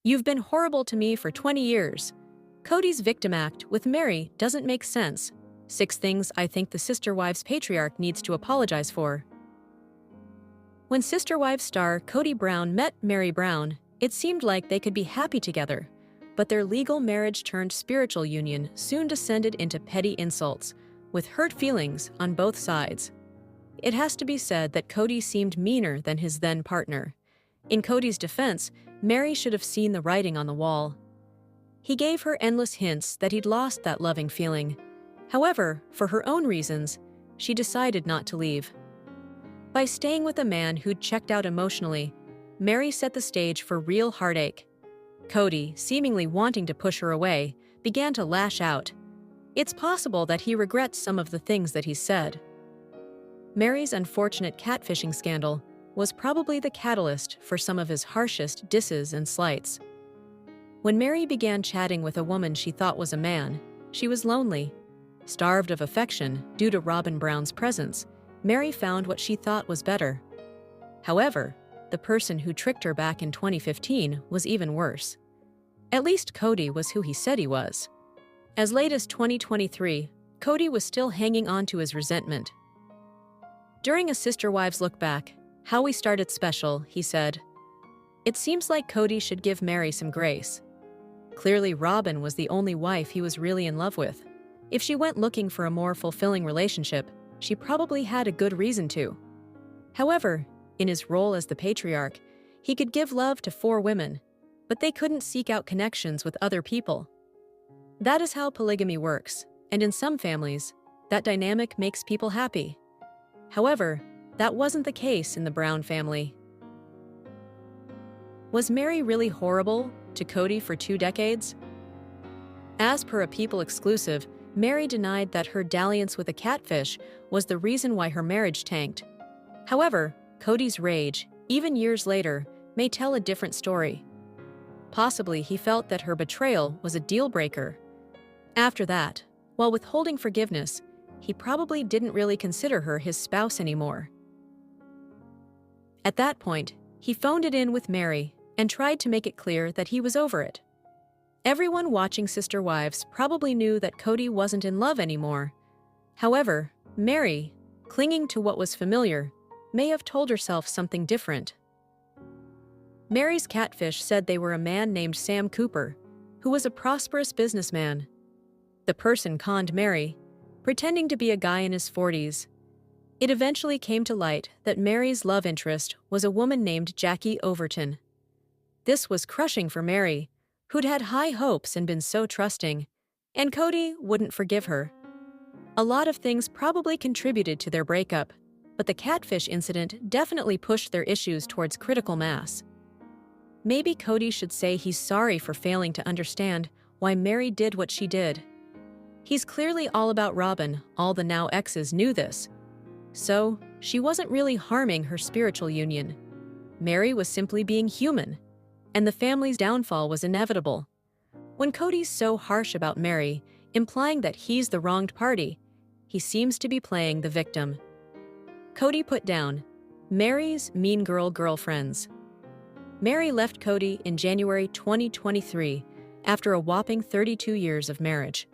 You've been horrible to me for 20 years. Kody's victim act with Meri doesn't make sense. 6 things I think the Sister Wives patriarch needs to apologize for. When Sister Wives star Kody Brown met Meri Brown, it seemed like they could be happy together, but their legal marriage-turned-spiritual union soon descended into petty insults, with hurt feelings on both sides. It has to be said that Kody seemed meaner than his then-partner. In Kody's defense, Meri should have seen the writing on the wall. He gave her endless hints that he'd lost that loving feeling. However, for her own reasons, she decided not to leave. By staying with a man who'd checked out emotionally, Meri set the stage for real heartache. Kody, seemingly wanting to push her away, began to lash out. It's possible that he regrets some of the things that he said. Meri's unfortunate catfishing scandal was probably the catalyst for some of his harshest disses and slights. When Meri began chatting with a woman she thought was a man, she was lonely. Starved of affection due to Robyn Brown's presence, Meri found what she thought was better. However, the person who tricked her back in 2015 was even worse. At least Kody was who he said he was. As late as 2023, Kody was still hanging on to his resentment. During a Sister Wives look back, "How we started special," he said, "It seems like Kody should give Meri some grace. Clearly Robyn was the only wife he was really in love with. If she went looking for a more fulfilling relationship, she probably had a good reason to." However, in his role as the patriarch, he could give love to 4 women, but they couldn't seek out connections with other people. That is how polygamy works, and in some families, that dynamic makes people happy. However, that wasn't the case in the Brown family. Was Meri really horrible to Kody for 2 decades? As per a People exclusive, Meri denied that her dalliance with a catfish was the reason why her marriage tanked. However, Kody's rage, even years later, may tell a different story. Possibly he felt that her betrayal was a deal-breaker. After that, while withholding forgiveness, he probably didn't really consider her his spouse anymore. At that point, he phoned it in with Meri and tried to make it clear that he was over it. Everyone watching Sister Wives probably knew that Kody wasn't in love anymore. However, Meri, clinging to what was familiar, may have told herself something different. Meri's catfish said they were a man named Sam Cooper, who was a prosperous businessman. The person conned Meri, pretending to be a guy in his 40s. It eventually came to light that Meri's love interest was a woman named Jackie Overton. This was crushing for Meri, who'd had high hopes and been so trusting, and Kody wouldn't forgive her. A lot of things probably contributed to their breakup, but the catfish incident definitely pushed their issues towards critical mass. Maybe Kody should say he's sorry for failing to understand why Meri did what she did. He's clearly all about Robyn, all the now exes knew this. So, she wasn't really harming her spiritual union. Meri was simply being human, and the family's downfall was inevitable. When Kody's so harsh about Meri, implying that he's the wronged party, he seems to be playing the victim. Kody put down Meri's mean girl girlfriends. Meri left Kody in January 2023 after a whopping 32 years of marriage.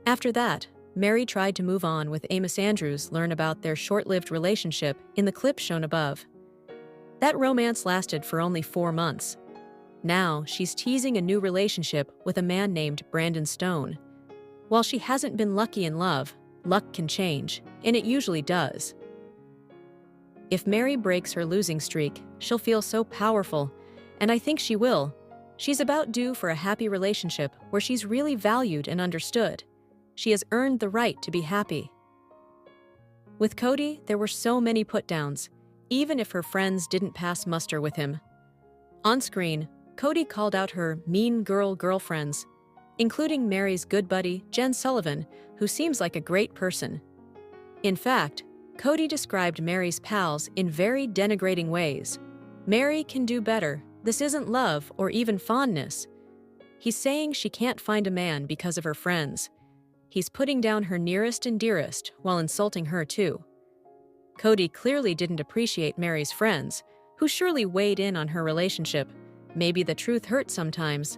After that, Meri tried to move on with Amos Andrews. Learn about their short-lived relationship in the clip shown above. That romance lasted for only 4 months. Now, she's teasing a new relationship with a man named Brandon Stone. While she hasn't been lucky in love, luck can change, and it usually does. If Meri breaks her losing streak, she'll feel so powerful, and I think she will. She's about due for a happy relationship where she's really valued and understood. She has earned the right to be happy. With Kody, there were so many put-downs, even if her friends didn't pass muster with him. On screen, Kody called out her mean girl girlfriends, including Meri's good buddy, Jen Sullivan, who seems like a great person. In fact, Kody described Meri's pals in very denigrating ways. Meri can do better. This isn't love or even fondness. He's saying she can't find a man because of her friends. He's putting down her nearest and dearest while insulting her too. Kody clearly didn't appreciate Meri's friends, who surely weighed in on her relationship, Maybe the truth hurts sometimes.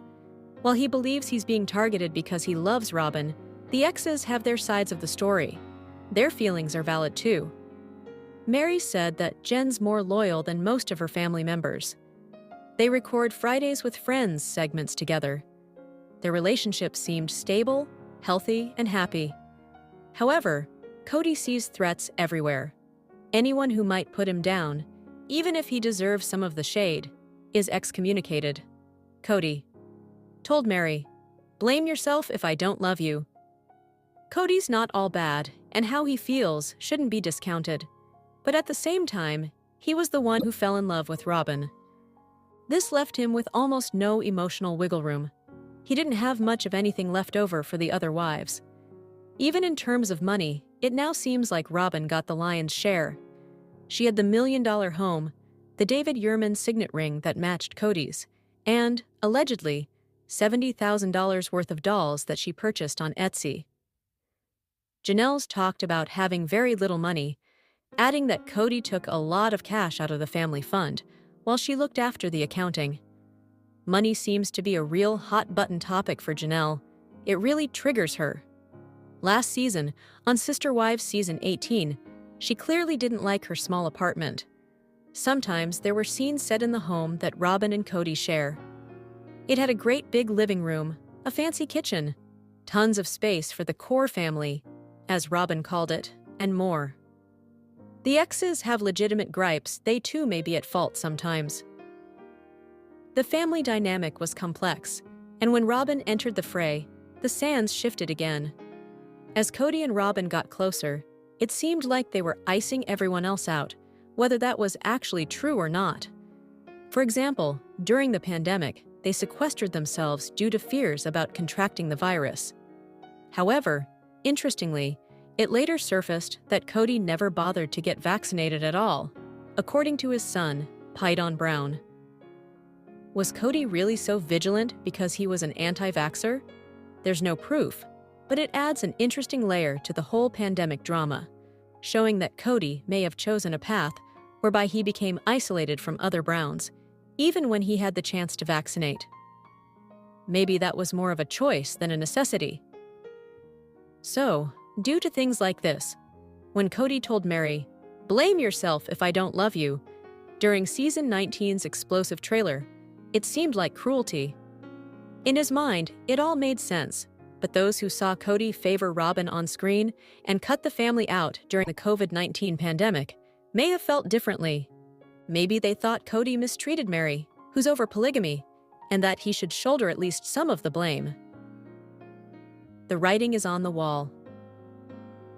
While he believes he's being targeted because he loves Robyn, the exes have their sides of the story. Their feelings are valid too. Meri said that Jen's more loyal than most of her family members. They record Fridays with Friends segments together. Their relationship seemed stable, healthy, and happy. However, Kody sees threats everywhere. Anyone who might put him down, even if he deserves some of the shade, is excommunicated. Kody told Meri, "Blame yourself if I don't love you." Kody's not all bad, and how he feels shouldn't be discounted. But at the same time, he was the one who fell in love with Robyn. This left him with almost no emotional wiggle room. He didn't have much of anything left over for the other wives. Even in terms of money, it now seems like Robyn got the lion's share. She had the $1 million home, the David Yurman signet ring that matched Kody's, and, allegedly, $70,000 worth of dolls that she purchased on Etsy. Janelle's talked about having very little money, adding that Kody took a lot of cash out of the family fund while she looked after the accounting. Money seems to be a real hot-button topic for Janelle. It really triggers her. Last season, on Sister Wives Season 18, she clearly didn't like her small apartment. Sometimes there were scenes set in the home that Robyn and Kody share. It had a great big living room, a fancy kitchen, tons of space for the core family, as Robyn called it, and more. The exes have legitimate gripes. They too may be at fault sometimes. The family dynamic was complex, and when Robyn entered the fray, the sands shifted again. As Kody and Robyn got closer, it seemed like they were icing everyone else out, whether that was actually true or not. For example, during the pandemic, they sequestered themselves due to fears about contracting the virus. However, interestingly, it later surfaced that Kody never bothered to get vaccinated at all, according to his son, Kody Brown. Was Kody really so vigilant because he was an anti-vaxxer? There's no proof, but it adds an interesting layer to the whole pandemic drama, showing that Kody may have chosen a path whereby he became isolated from other Browns, even when he had the chance to vaccinate. Maybe that was more of a choice than a necessity. So, due to things like this, when Kody told Meri, "Blame yourself if I don't love you," during Season 19's explosive trailer, it seemed like cruelty. In his mind, it all made sense, but those who saw Kody favor Robyn on screen and cut the family out during the COVID-19 pandemic may have felt differently. Maybe they thought Kody mistreated Meri, who's over polygamy, and that he should shoulder at least some of the blame. The writing is on the wall.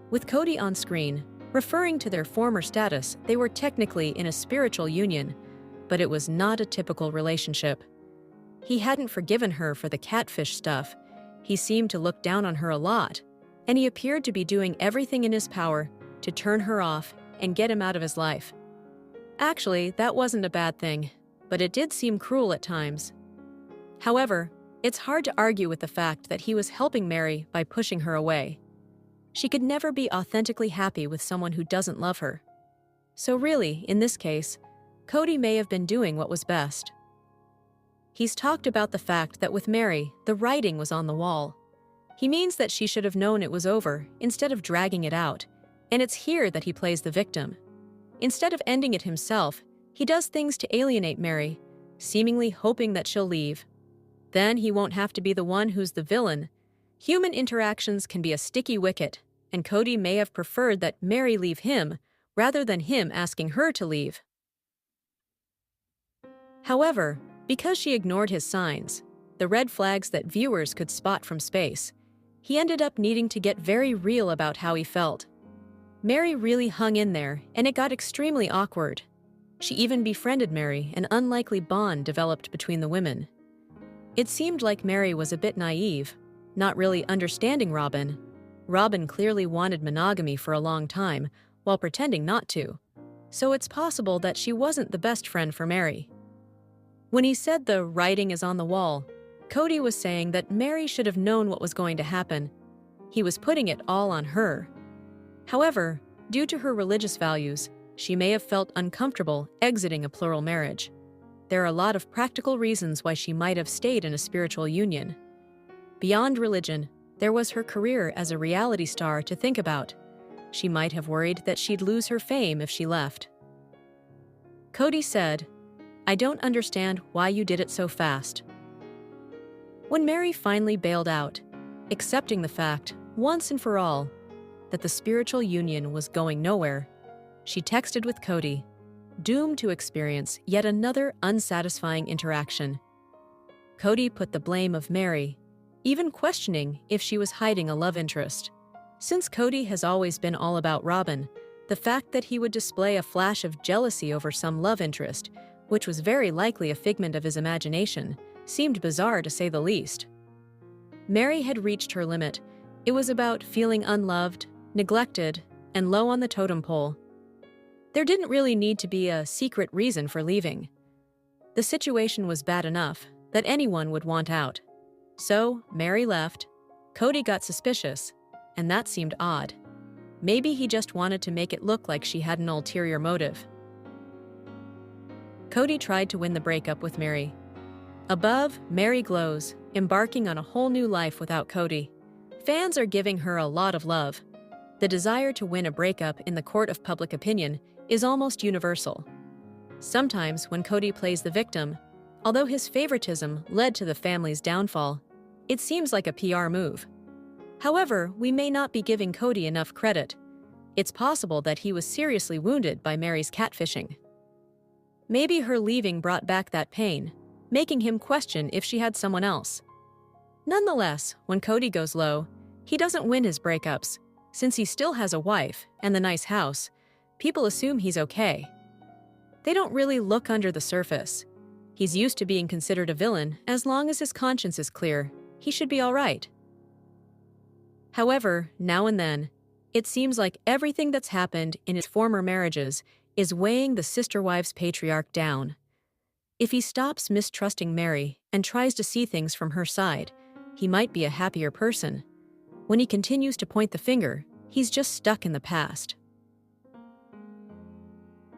With Kody on screen, referring to their former status, they were technically in a spiritual union, but it was not a typical relationship. He hadn't forgiven her for the catfish stuff. He seemed to look down on her a lot, and he appeared to be doing everything in his power to turn her off and get him out of his life. Actually, that wasn't a bad thing, but it did seem cruel at times. However, it's hard to argue with the fact that he was helping Meri by pushing her away. She could never be authentically happy with someone who doesn't love her. So really, in this case, Kody may have been doing what was best. He's talked about the fact that with Meri, the writing was on the wall. He means that she should have known it was over instead of dragging it out, and it's here that he plays the victim. Instead of ending it himself, he does things to alienate Meri, seemingly hoping that she'll leave. Then he won't have to be the one who's the villain. Human interactions can be a sticky wicket, and Kody may have preferred that Meri leave him rather than him asking her to leave. However, because she ignored his signs, the red flags that viewers could spot from space, he ended up needing to get very real about how he felt. Meri really hung in there, and it got extremely awkward. She even befriended Meri, an unlikely bond developed between the women. It seemed like Meri was a bit naive, not really understanding Robyn. Robyn clearly wanted monogamy for a long time, while pretending not to, so it's possible that she wasn't the best friend for Meri. When he said the writing is on the wall, Kody was saying that Meri should have known what was going to happen. He was putting it all on her. However, due to her religious values, she may have felt uncomfortable exiting a plural marriage. there are a lot of practical reasons why she might have stayed in a spiritual union. Beyond religion, there was her career as a reality star to think about. She might have worried that she'd lose her fame if she left. Kody said, "I don't understand why you did it so fast." When Meri finally bailed out, accepting the fact, once and for all, that the spiritual union was going nowhere, she texted with Kody, doomed to experience yet another unsatisfying interaction. Kody put the blame of Meri, even questioning if she was hiding a love interest. Since Kody has always been all about Robyn, the fact that he would display a flash of jealousy over some love interest, which was very likely a figment of his imagination, seemed bizarre to say the least. Meri had reached her limit. It was about feeling unloved, neglected, and low on the totem pole. There didn't really need to be a secret reason for leaving. The situation was bad enough that anyone would want out. So, Meri left. Kody got suspicious, and that seemed odd. Maybe he just wanted to make it look like she had an ulterior motive. Kody tried to win the breakup with Meri. Above, Meri glows, embarking on a whole new life without Kody. Fans are giving her a lot of love. The desire to win a breakup in the court of public opinion is almost universal. Sometimes, when Kody plays the victim, although his favoritism led to the family's downfall, it seems like a PR move. However, we may not be giving Kody enough credit. It's possible that he was seriously wounded by Meri's catfishing. Maybe her leaving brought back that pain, making him question if she had someone else. Nonetheless, when Kody goes low, he doesn't win his breakups. Since he still has a wife and the nice house, people assume he's okay. They don't really look under the surface. He's used to being considered a villain. As long as his conscience is clear, he should be all right. However, now and then, it seems like everything that's happened in his former marriages is weighing the sister-wives patriarch down. If he stops mistrusting Meri and tries to see things from her side, he might be a happier person. When he continues to point the finger, he's just stuck in the past.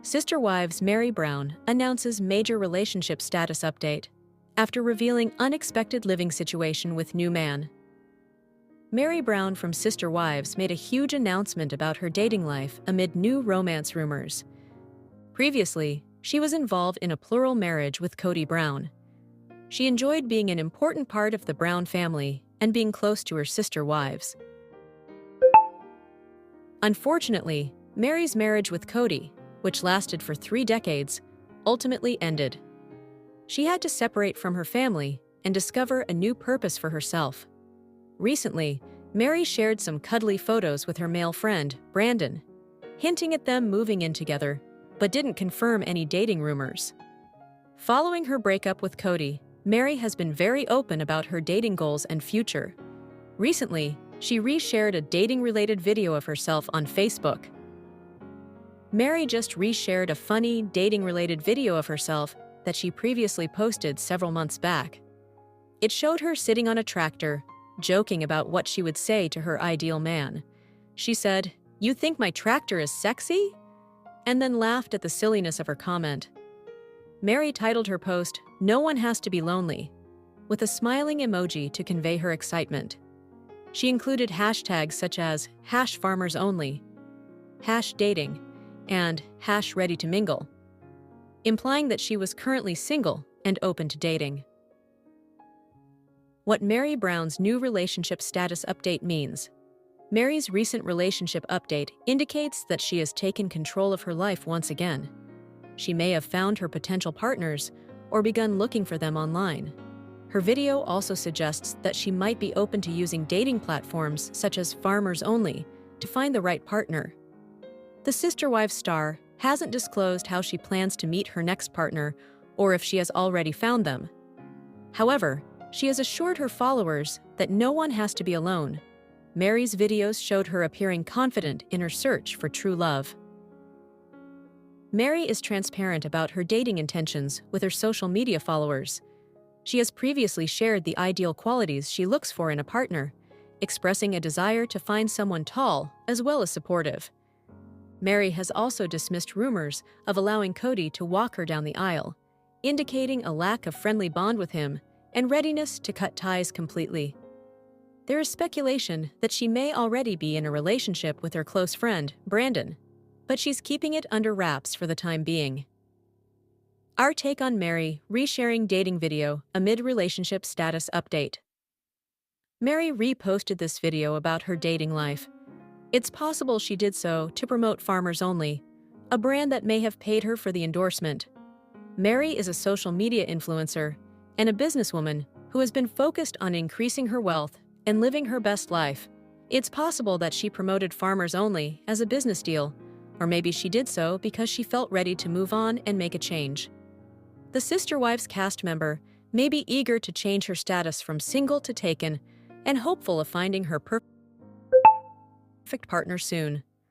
Sister Wives Meri Brown announces major relationship status update after revealing unexpected living situation with new man. Meri Brown from Sister Wives made a huge announcement about her dating life amid new romance rumors. Previously, she was involved in a plural marriage with Kody Brown. She enjoyed being an important part of the Brown family and being close to her sister wives. Unfortunately, Meri's marriage with Kody, which lasted for 3 decades, ultimately ended. She had to separate from her family and discover a new purpose for herself. Recently, Meri shared some cuddly photos with her male friend, Brandon, hinting at them moving in together, but didn't confirm any dating rumors. Following her breakup with Kody, Meri has been very open about her dating goals and future. Recently, she reshared a dating-related video of herself on Facebook. Meri just reshared a funny, dating-related video of herself that she previously posted several months back. It showed her sitting on a tractor, joking about what she would say to her ideal man. She said, "You think my tractor is sexy?" and then laughed at the silliness of her comment. Meri titled her post, "No One Has to Be Lonely," with a smiling emoji to convey her excitement. She included hashtags such as #FarmersOnly, #dating, and #ready-to-mingle, implying that she was currently single and open to dating. What Meri Brown's new relationship status update means. Meri's recent relationship update indicates that she has taken control of her life once again. She may have found her potential partners or begun looking for them online. Her video also suggests that she might be open to using dating platforms such as FarmersOnly to find the right partner. The Sister Wives star hasn't disclosed how she plans to meet her next partner or if she has already found them. However, she has assured her followers that no one has to be alone. Meri's videos showed her appearing confident in her search for true love. Meri is transparent about her dating intentions with her social media followers. She has previously shared the ideal qualities she looks for in a partner, expressing a desire to find someone tall as well as supportive. Meri has also dismissed rumors of allowing Kody to walk her down the aisle, indicating a lack of friendly bond with him and readiness to cut ties completely. There is speculation that she may already be in a relationship with her close friend, Brandon, but she's keeping it under wraps for the time being. Our take on Meri resharing dating video amid relationship status update. Meri reposted this video about her dating life. It's possible she did so to promote Farmers Only, a brand that may have paid her for the endorsement. Meri is a social media influencer and a businesswoman who has been focused on increasing her wealth and living her best life. It's possible that she promoted Farmers Only as a business deal, or maybe she did so because she felt ready to move on and make a change. The Sister Wives cast member may be eager to change her status from single to taken and hopeful of finding her perfect partner soon.